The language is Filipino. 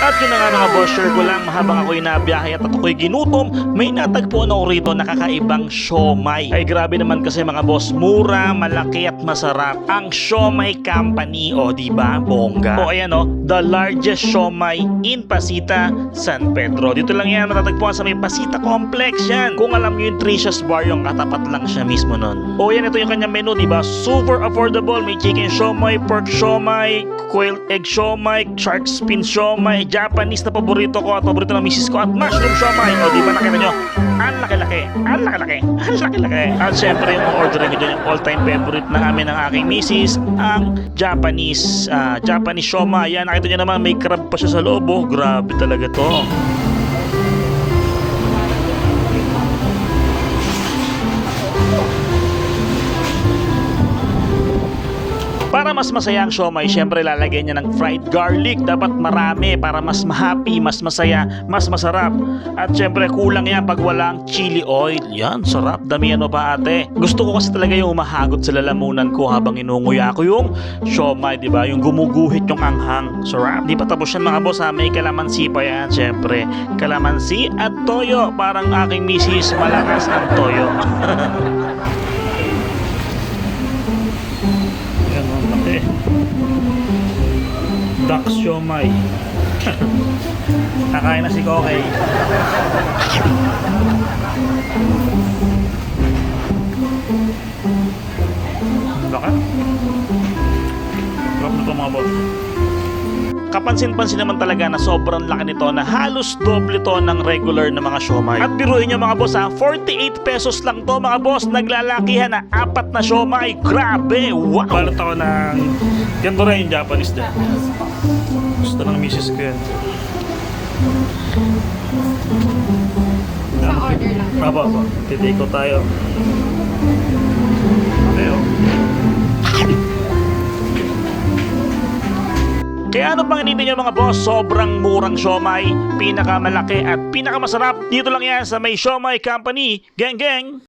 At yun na nga mga boss, share ko lang habang ako'y nabiyahe at ako'y ginutom, may natagpuan ako rito na kakaibang siomay. Ay grabe naman kasi mga boss, mura, malaki at masarap ang Siomay Company. O diba, bongga. O ayan o, the largest siomay in Pasita, San Pedro. Dito lang yan matatagpuan sa may Pasita Complex yan. Kung alam nyo yung Tricia's Bar, yung katapat lang siya mismo nun. O yan, ito yung kanyang menu, diba? Super affordable. May chicken siomay, pork siomay, quail egg siomay, shark fin siomay, Japanese na paborito ko at paborito ng misis ko, at mushroom siomay. O diba nakita nyo? Ang laki-laki, ang laki-laki, ang laki-laki. At syempre yung orderin ko dyan, yung all-time favorite na amin ng aking misis, ang Japanese siomay. Yan, nakita nyo naman may crab pa siya sa loob. Oh, grabe talaga to. Para mas masaya ang siomay, syempre lalagyan niya ng fried garlic. Dapat marami para mas happy, mas masaya, mas masarap. At syempre kulang yan pag walang chili oil. Yan, sarap. Damihan mo pa ate. Gusto ko kasi talaga yung umahagot sa lalamunan ko habang inunguya ko yung siomay, diba? Yung gumuguhit yung anghang. Sarap. Di pa tapos yan mga boss ha. May kalamansi pa yan, syempre. Kalamansi at toyo. Parang aking misis, malakas ang toyo. Duck siomay. Nakain na si Kokey. Bakit? Sarap na ito mga boss. Kapansin-pansin naman talaga na sobrang laki nito, na halos doble to ng regular na mga siomay. At biruin nyo mga boss ha, 48 pesos lang to mga boss. Naglalakihan na 4 na siomay. Grabe! Wow! Balot ako ng ganito rin yung Japanese din. Gusto ng misis ko yan. Order lang. Aba. Titake ko tayo. Okay oh. Kaya ano pang hinintay nyo mga boss? Sobrang murang siomay, pinakamalaki at pinakamasarap. Dito lang yan sa may Siomay Company. Gang gang!